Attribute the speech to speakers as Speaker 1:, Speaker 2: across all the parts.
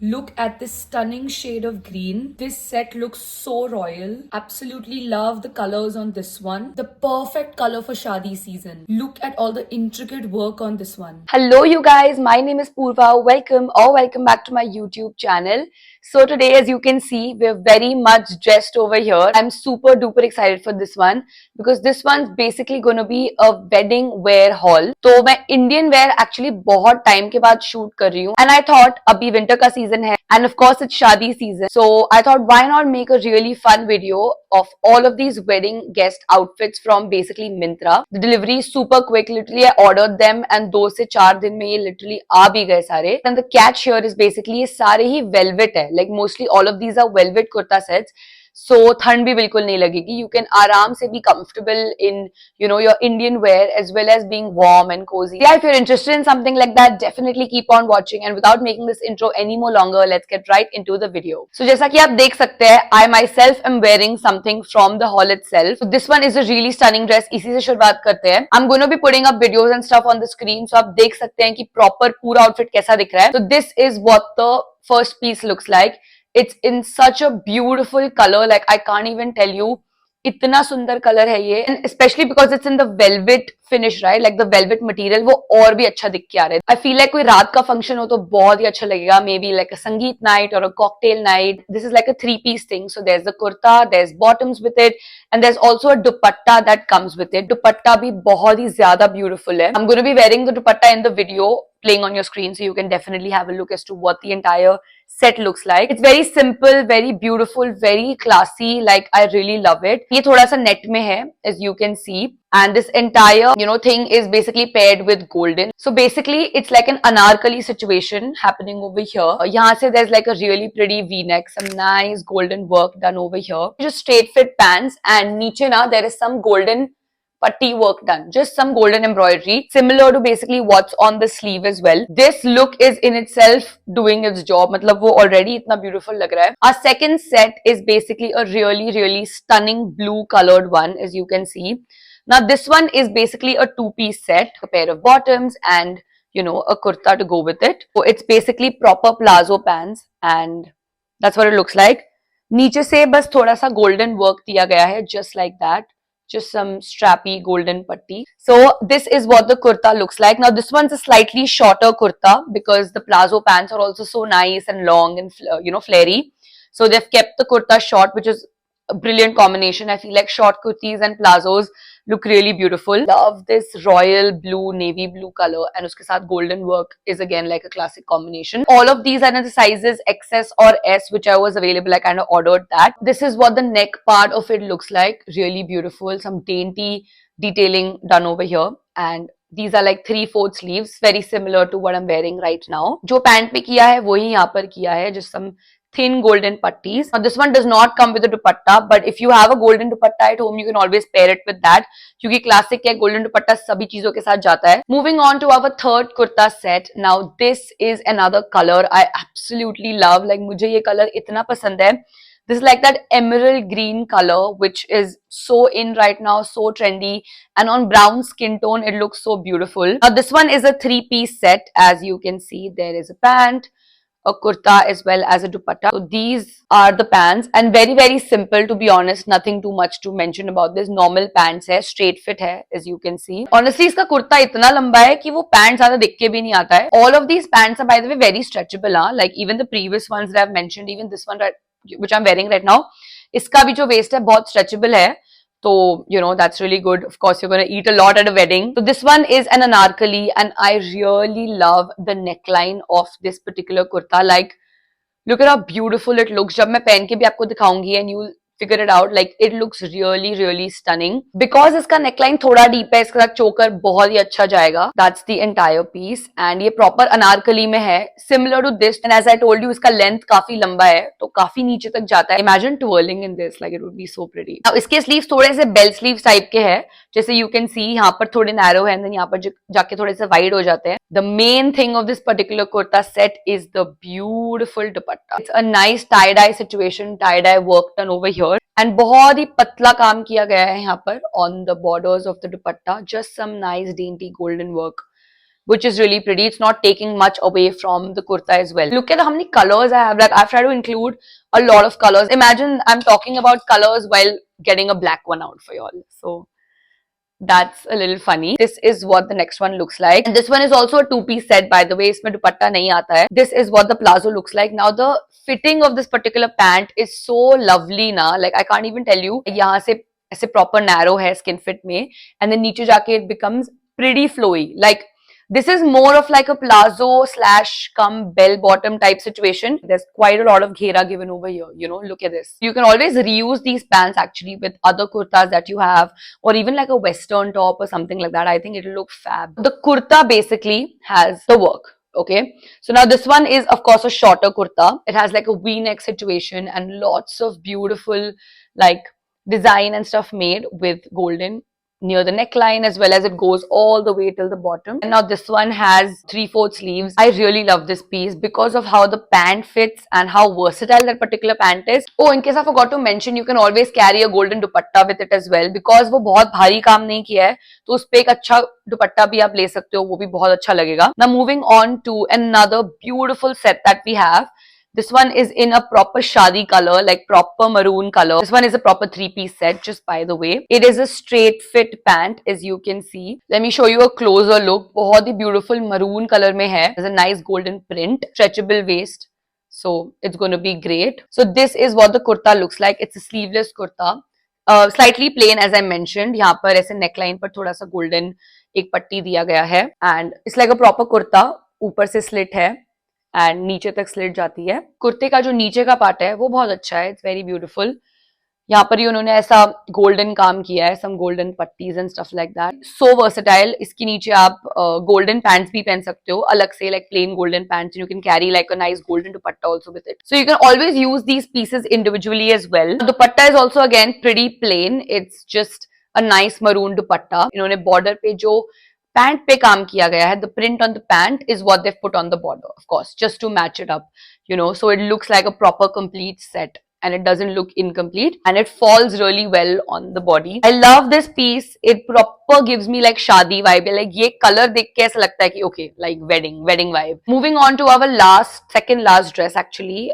Speaker 1: Look at this stunning shade of green. This set looks so royal. Absolutely love the colors on this one. The perfect color for Shadi season. Look at all the intricate work on this one.
Speaker 2: Hello, you guys. My name is Purva. Welcome back to my YouTube channel. So today, as you can see, we're very much dressed over here. I'm super duper excited for this one because this one's basically going to be a wedding wear haul. तो मैं Indian wear actually बहुत time के बाद shoot कर रही हूँ. And I thought अभी winter का season है and of course it's शादी season. So I thought why not make a really fun video of all of these wedding guest outfits from basically Myntra. The delivery is super quick. Literally I ordered them and 2 से 4 दिन में ये literally आ भी गए सारे. And the catch here is basically ये सारे ही velvet है. Like mostly all of these are velvet kurta sets. So ठंड भी बिल्कुल नहीं लगेगी. You can आराम से be comfortable in your Indian wear as well as being warm and cozy. Yeah, if you're interested in something like that, definitely keep on watching. And without making this intro any more longer, let's get right into the video. So जैसा कि आप देख सकते हैं, I myself am wearing something from the haul itself. So this one is a really stunning dress. इसी से शुरुआत करते हैं. I'm going to be putting up videos and stuff on the screen, so आप देख सकते हैं कि proper पूरा outfit कैसा दिख रहा है. So this is what the first piece looks like. It's in such a beautiful color, like I can't even tell you. इतना सुंदर कलर है ये, and especially because it's in the velvet finish, right? Like the velvet material, वो और भी अच्छा दिख के आ रहा है. I feel like कोई रात का function हो तो बहुत ही अच्छा लगेगा. Maybe like a संगीत night or a cocktail night. This is like a 3-piece thing. So there's the kurta, there's bottoms with it, and there's also a dupatta that comes with it. Dupatta भी बहुत ही ज़्यादा beautiful है. I'm going to be wearing the dupatta in the video playing on your screen, so you can definitely have a look as to what the entire set looks like. It's very simple, very beautiful, very classy. Like I really love it. ये थोड़ा सा net में है, as you can see, and this entire thing is basically paired with golden. So basically it's like an anarkali situation happening over here. यहाँ से there's like a really pretty V-neck, some nice golden work done over here. Just straight fit pants, and नीचे ना there is some golden putty work done, just some golden embroidery similar to basically what's on the sleeve as well. This look is in itself doing its job. मतलब वो already इतना beautiful लग रहा है. Our second set is basically a really stunning blue colored one, as you can see. Now this one is basically a 2-piece set, a pair of bottoms and a kurta to go with it. So it's basically proper palazzo pants, and that's what it looks like. नीचे से बस थोड़ा सा golden work दिया गया है, just like that. Just some strappy golden putty. So this is what the kurta looks like. Now this one's a slightly shorter kurta because the palazzo pants are also so nice and long and flary. So they've kept the kurta short, which is a brilliant combination. I feel like short kurtis and palazzos look really beautiful. Love this royal blue, navy blue color, and uske saath golden work is again like a classic combination. All of these are in the sizes XS or S, which I was available. I kind of ordered that. This is what the neck part of it looks like. Really beautiful. Some dainty detailing done over here, and these are like 3/4 sleeves, very similar to what I'm wearing right now. जो pant पे किया है वही यहाँ पर किया है, just some thin golden putties. Now this one does not come with a dupatta, but if you have a golden dupatta at home, you can always pair it with that. क्योंकि classic है, golden dupatta सभी चीजों के साथ जाता है. Moving on to our third kurta set. Now this is another color I absolutely love. Like मुझे ये color इतना पसंद है. This is like that emerald green color, which is so in right now, so trendy, and on brown skin tone, it looks so beautiful. Now this one is a 3-piece set. As you can see, there is a pant, a kurta as well as a dupatta. So these are the pants, and very simple, to be honest. Nothing too much to mention about this. Normal pants है, straight fit है, as you can see. Honestly इसका कुर्ता इतना लंबा है कि वो pant ज्यादा दिख के भी नहीं आता है. All of these pants are by the way very stretchable, huh? Like even the previous ones that I've mentioned, even this one which I'm wearing right now, इसका भी जो waist है बहुत stretchable है. So, that's really good. Of course, you're going to eat a lot at a wedding. So this one is an anarkali, and I really love the neckline of this particular kurta. Like, look at how beautiful it looks. जब मैं पहन के भी आपको दिखाऊंगी, and you'll figure it out. Like it looks really stunning. Because इसका neckline थोड़ा deep है, इसका choker बहुत ही अच्छा जाएगा. That's the entire piece, and ये proper अनारकली में है. Similar to this, and as I told you, इसका length काफी लंबा है, तो काफी नीचे तक जाता है. Imagine twirling in this, like it would be so pretty. Now इसके sleeves थोड़े से bell sleeves type के हैं, जैसे you can see यहाँ पर थोड़े narrow है, and then यहाँ पर जाके थोड़े से wide हो जाते हैं. The main thing of this particular kurta set is the beautiful dupatta. It's a nice tie-dye situation, tie-dye work done over here. And बहुत ही पतला काम किया गया है यहाँ पर on the borders of the dupatta. Just some nice dainty golden work which is really pretty. It's not taking much away from the kurta as well. Look at how many colors I have. Like, I've tried to include a lot of colors. Imagine I'm talking about colors while getting a black one out for y'all. So that's a little funny. This is what the next one looks like. And this one is also a two-piece set, by the way. Isme dupatta nahi aata hai. This is what the palazzo looks like. Now, the fitting of this particular pant is so lovely na. Like, I can't even tell you. Yahan se aise proper narrow hai skin fit mein. And then niche jaake it becomes pretty flowy. Like, this is more of like a palazzo slash come bell bottom type situation. There's quite a lot of ghera given over here. You know, look at this. You can always reuse these pants actually with other kurtas that you have, or even like a western top or something like that. I think it'll look fab. The kurta basically has the work. Okay, so now this one is of course a shorter kurta. It has like a V-neck situation and lots of beautiful like design and stuff made with golden near the neckline, as well as it goes all the way till the bottom. And now this one has 3/4 sleeves. I really love this piece because of how the pant fits and how versatile that particular pant is. Oh, in case I forgot to mention, you can always carry a golden dupatta with it as well, because वो बहुत भारी काम नहीं किया है, तो उस पे एक अच्छा दुपट्टा भी आप ले सकते हो, वो भी बहुत अच्छा लगेगा. Now moving on to another beautiful set that we have. This one is in a proper shadi color, like proper maroon color. This one is a proper three-piece set, just by the way. It is a straight fit pant, as you can see. Let me show you a closer look. बहुत ही beautiful maroon color में है. There's a nice golden print, stretchable waist. So it's going to be great. So this is what the kurta looks like. It's a sleeveless kurta. Slightly plain, as I mentioned. यहाँ पर ऐसे neckline पर थोड़ा सा golden एक पट्टी दिया गया है. And it's like a proper kurta. ऊपर से slit है. एंड नीचे तक स्लिट जाती है. कुर्ते का जो नीचे का पार्ट है वो बहुत अच्छा है. It's very beautiful. यहाँ पर ही उन्होंने ऐसा गोल्डन काम किया है, सम गोल्डन पट्टीज and stuff like that. So versatile. इसके नीचे आप गोल्डन पैंट्स भी पहन सकते हो अलग से, like plain golden pants. You can carry like a nice golden dupatta also with it. So you can always use these pieces individually as well. Dupatta is also again pretty plain. It's just a nice maroon dupatta. इन्होंने border पे जो pant पे काम किया गया है, the print on the pant is what they've put on the border, of course, just to match it up, you know, so it looks like a proper complete set and it doesn't look incomplete, and it falls really well on the body. I love this piece. It proper gives me like shadi vibe. Like ये color देख के ऐसा लगता है कि okay, like wedding vibe. Moving on to our second last dress actually.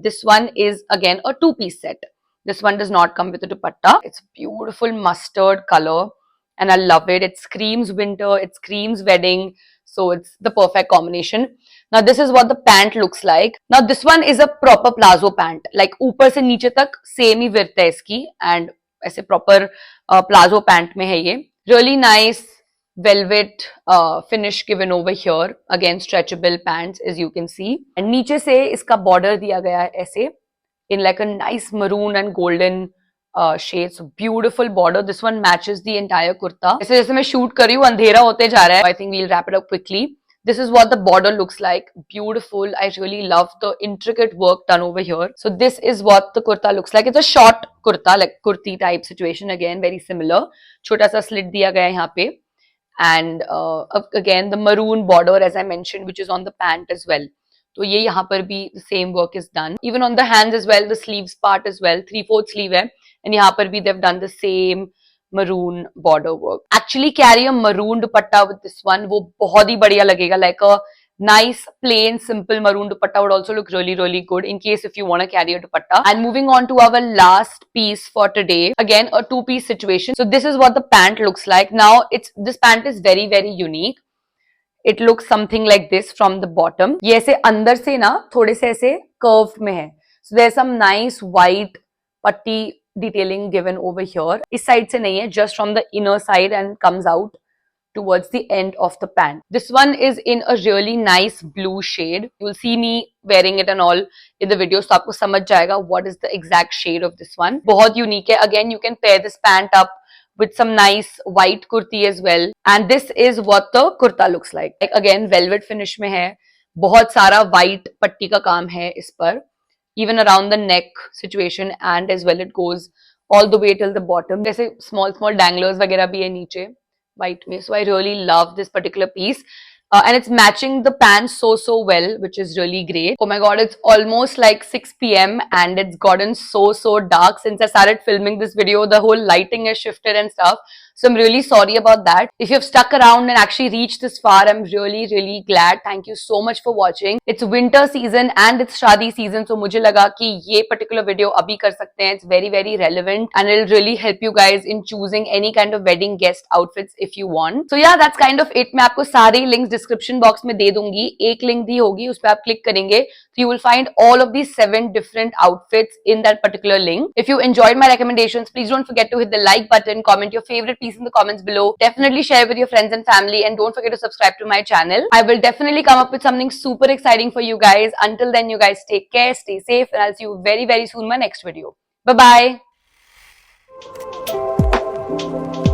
Speaker 2: This one is again a two-piece set. This one does not come with a dupatta. It's beautiful mustard color. And I love it. It screams winter, it screams wedding. So it's the perfect combination. Now this is what the pant looks like. Now this one is a proper palazzo pant. Like ऊपर से नीचे तक same ही width है इसकी. And ऐसे proper palazzo pant में है ये. Really nice velvet finish given over here. Again stretchable pants, as you can see. And नीचे से इसका border दिया गया है ऐसे. In like a nice maroon and golden shades. Beautiful border. This one matches the entire kurta. जैसे जैसे मैं shoot कर रही हूँ अंधेरा होते जा रहा है. I think we'll wrap it up quickly. This is what the border looks like. Beautiful. I really love the intricate work done over here. So this is what the kurta looks like. It's a short kurta, like kurti type situation. Again, very similar. छोटा सा slit दिया गया है यहाँ पे. And again the maroon border, as I mentioned, which is on the pant as well. तो ये यहाँ पर भी the same work is done. Even on the hands as well, the sleeves part as well. 3/4 sleeve है. And यहाँ पर भी they've done the same maroon border work. Actually carry a maroon dupatta with this one. वो बहुत ही बढ़िया लगेगा. Like a nice plain simple maroon dupatta would also look really good in case if you want to carry a dupatta. And moving on to our last piece for today. Again a two-piece situation. So this is what the pant looks like. Now this pant is very unique. It looks something like this from the bottom. ये ऐसे अंदर से ना थोड़े से ऐसे curved में है. So there's some nice white patti detailing given over here. इस side से नहीं है, just from the inner side and comes out towards the end of the pant. This one is in a really nice blue shade. You'll see me wearing it and all in the video, so आपको समझ जाएगा what is the exact shade of this one. बहुत unique है. Again, you can pair this pant up with some nice white kurti as well. And this is what the kurta looks like. Like again, velvet finish में है. बहुत सारा white पट्टी का काम है इस पर. Even around the neck situation, and as well it goes all the way till the bottom. जैसे small danglers वगैरह भी है नीचे white में. So I really love this particular piece. and it's matching the pants so well, which is really great. Oh my god, it's almost like 6 p.m. and it's gotten so dark since I started filming this video. The whole lighting has shifted and stuff, so I'm really sorry about that. If you've stuck around and actually reached this far, I'm really glad. Thank you so much for watching. It's winter season and it's शादी season, so मुझे लगा कि ये particular video अभी कर सकते हैं. It's very relevant and it'll really help you guys in choosing any kind of wedding guest outfits if you want. So yeah, that's kind of it. मैं आपको सारे links description box में दे दूंगी. एक link दी होगी, उस पर आप click करेंगे, so you will find all of these 7 different outfits in that particular link. If you enjoyed my recommendations, please don't forget to hit the like button, comment your favorite piece in the comments below. Definitely share with your friends and family, and don't forget to subscribe to my channel. I will definitely come up with something super exciting for you guys. Until then, you guys take care, stay safe, and I'll see you very soon in my next video. Bye bye.